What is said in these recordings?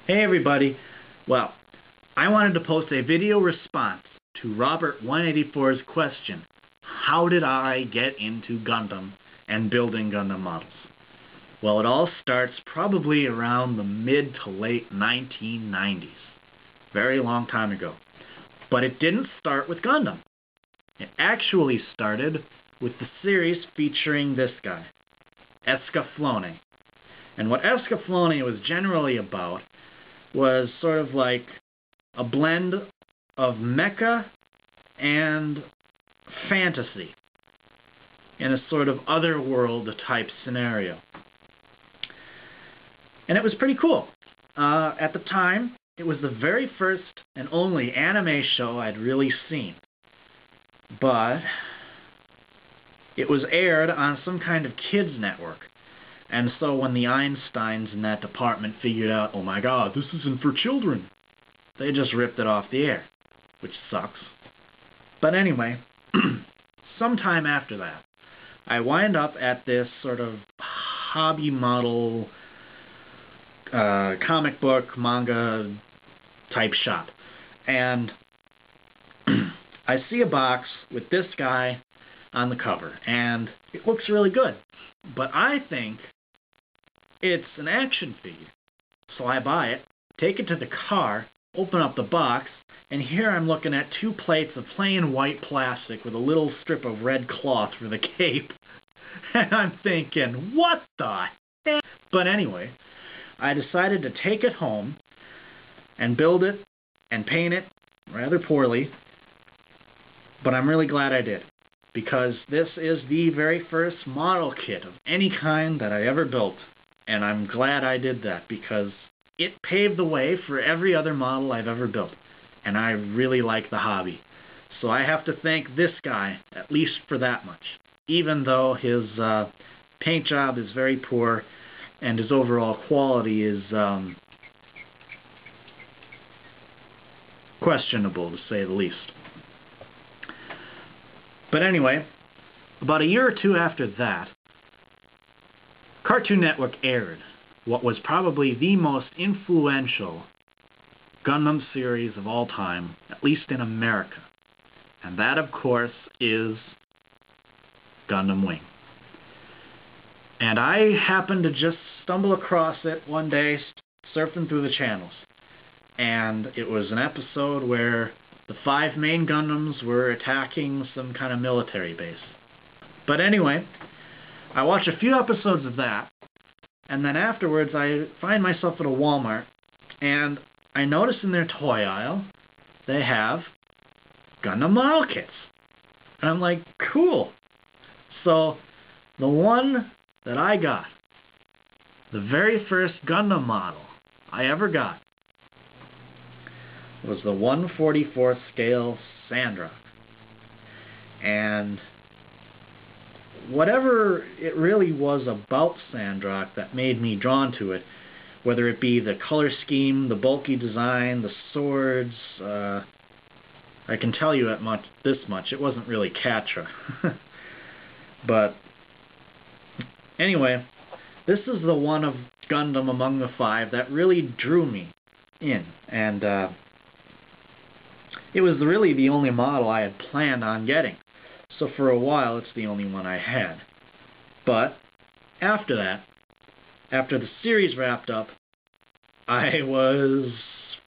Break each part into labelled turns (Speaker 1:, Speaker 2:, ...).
Speaker 1: Hey everybody! Well, I wanted to post a video response to rrobbert184's question, how did I get into Gundam and building Gundam models? Well, it all starts probably around the mid to late 1990s. Very long time ago. But it didn't start with Gundam. It actually started with the series featuring this guy, Escaflowne. And what Escaflowne was generally about was sort of like a blend of mecha and fantasy in a sort of otherworld type scenario. And it was pretty cool. At the time, it was the very first and only anime show I'd really seen. But it was aired on some kind of kids network. And so when the Einsteins in that department figured out, oh my god, this isn't for children, they just ripped it off the air, which sucks. But anyway, sometime after that, I wind up at this sort of hobby model comic book, manga type shop. And I see a box with this guy on the cover, and it looks really good. But I think it's an action figure. So I buy it, take it to the car, open up the box, and here I'm looking at two plates of plain white plastic with a little strip of red cloth for the cape. And I'm thinking, what the heck? But anyway, I decided to take it home and build it and paint it rather poorly. But I'm really glad I did, because this is the very first model kit of any kind that I ever built. And I'm glad I did that, because it paved the way for every other model I've ever built. And I really like the hobby. So I have to thank this guy, at least for that much. Even though his paint job is very poor and his overall quality is questionable, to say the least. But anyway, about a year or two after that, Cartoon Network aired what was probably the most influential Gundam series of all time, at least in America. And that, of course, is Gundam Wing. And I happened to just stumble across it one day, surfing through the channels. And it was an episode where the 5 main Gundams were attacking some kind of military base. But anyway, I watched a few episodes of that, and then afterwards I find myself at a Walmart, and I notice in their toy aisle they have Gundam model kits. And I'm like, cool. So the one that I got, the very first Gundam model I ever got, was the 1/44 scale Sandrock. And whatever it really was about Sandrock that made me drawn to it, whether it be the color scheme, the bulky design, the swords, I can tell you this much, it wasn't really Catra. But anyway, this is the one of Gundam among the 5 that really drew me in. And it was really the only model I had planned on getting. So for a while, it's the only one I had. But after that, after the series wrapped up, I was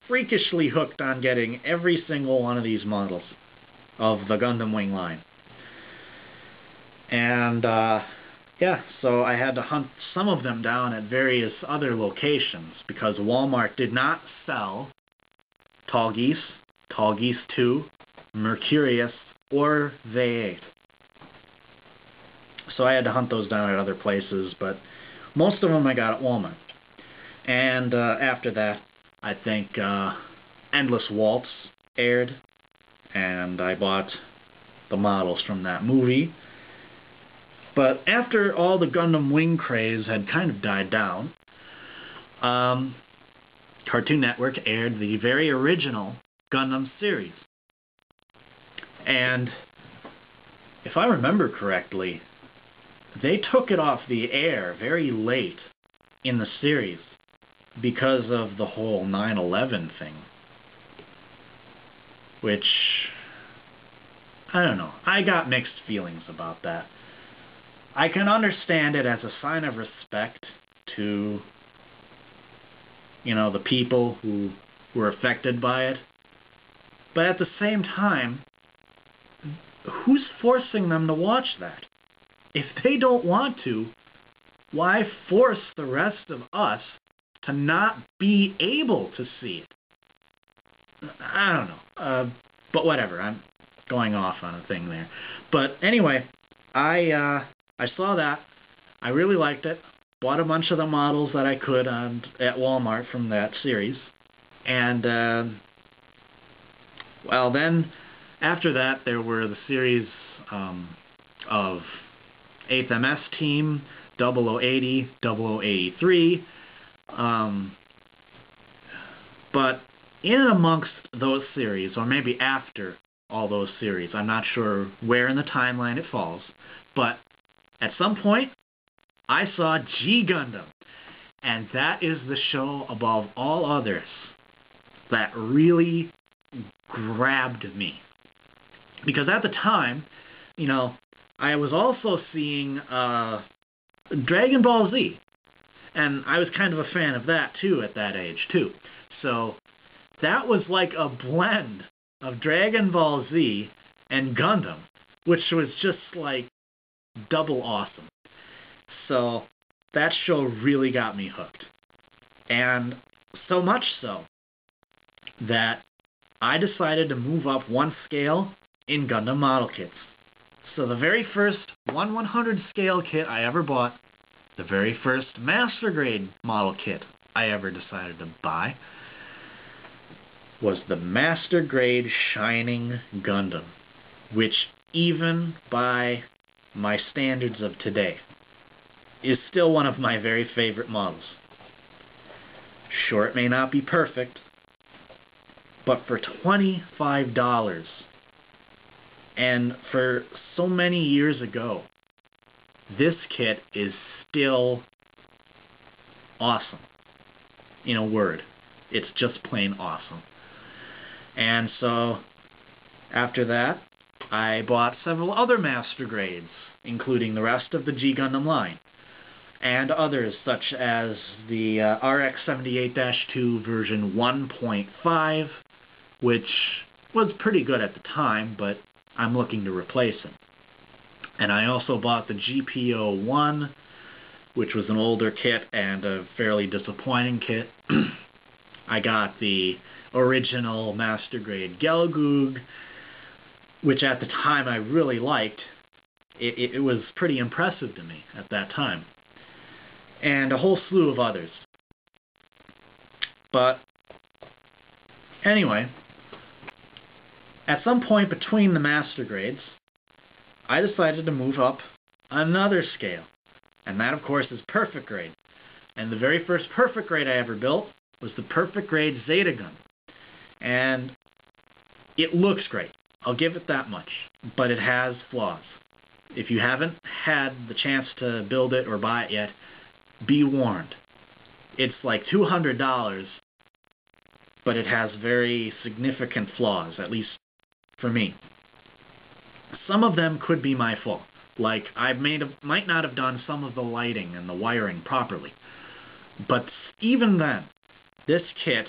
Speaker 1: freakishly hooked on getting every single one of these models of the Gundam Wing line. And yeah, so I had to hunt some of them down at various other locations, because Walmart did not sell Tall Geese, Tall Geese 2, Mercurius, or V8. So I had to hunt those down at other places, but most of them I got at Walmart. And after that, I think Endless Waltz aired, and I bought the models from that movie. But after all the Gundam Wing craze had kind of died down, Cartoon Network aired the very original Gundam series. And if I remember correctly, they took it off the air very late in the series. because of the whole 9/11 thing, which, I don't know, I got mixed feelings about that. I can understand it as a sign of respect to, the people who were affected by it, but at the same time, who's forcing them to watch that? If they don't want to, why force the rest of us to not be able to see it? I don't know. But whatever. I'm going off on a thing there. But anyway, I saw that. I really liked it. Bought a bunch of the models that I could at Walmart from that series. And, well, then after that, there were the series of 8th MS Team, 0080, 0083. But in and amongst those series, or maybe after all those series, I'm not sure where in the timeline it falls, but at some point, I saw G Gundam. And that is the show above all others that really grabbed me. Because at the time, I was also seeing Dragon Ball Z. And I was kind of a fan of that, too, at that age, too. So that was like a blend of Dragon Ball Z and Gundam, which was just like double awesome. So that show really got me hooked. And so much so that I decided to move up one scale in Gundam model kits. So the very first 1/100 scale kit I ever bought, the very first master grade model kit I ever decided to buy, was the master grade Shining Gundam, which even by my standards of today is still one of my very favorite models. Sure, it may not be perfect, but for $25, and for so many years ago, this kit is still awesome. In a word, it's just plain awesome. And so, after that, I bought several other master grades, including the rest of the G Gundam line, and others such as the RX-78-2 version 1.5, which was pretty good at the time, but I'm looking to replace it. And I also bought the GPO-1, which was an older kit and a fairly disappointing kit. I got the original master grade Gelgoog, which at the time I really liked. It was pretty impressive to me at that time. And a whole slew of others. But anyway, at some point between the master grades, I decided to move up another scale. And that, of course, is perfect grade. And the very first perfect grade I ever built was the perfect grade Zeta Gundam. And it looks great. I'll give it that much. But it has flaws. If you haven't had the chance to build it or buy it yet, be warned. It's like $200, but it has very significant flaws, at least for me. Some of them could be my fault. Like, I might not have done some of the lighting and the wiring properly. But even then, this kit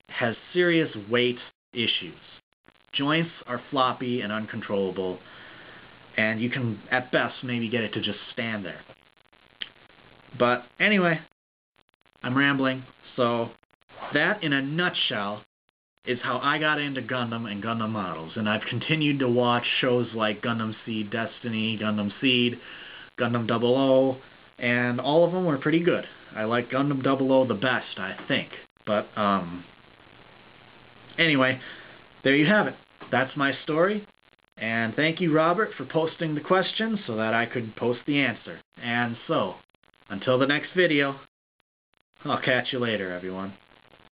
Speaker 1: has serious weight issues. Joints are floppy and uncontrollable, and you can, at best, maybe get it to just stand there. But anyway, I'm rambling, so that, in a nutshell, is how I got into Gundam and Gundam models. And I've continued to watch shows like Gundam Seed Destiny, Gundam Seed, Gundam 00, and all of them were pretty good. I like Gundam 00 the best, I think. But, anyway, there you have it. That's my story. And thank you, Robert, for posting the question so that I could post the answer. And so, until the next video, I'll catch you later, everyone.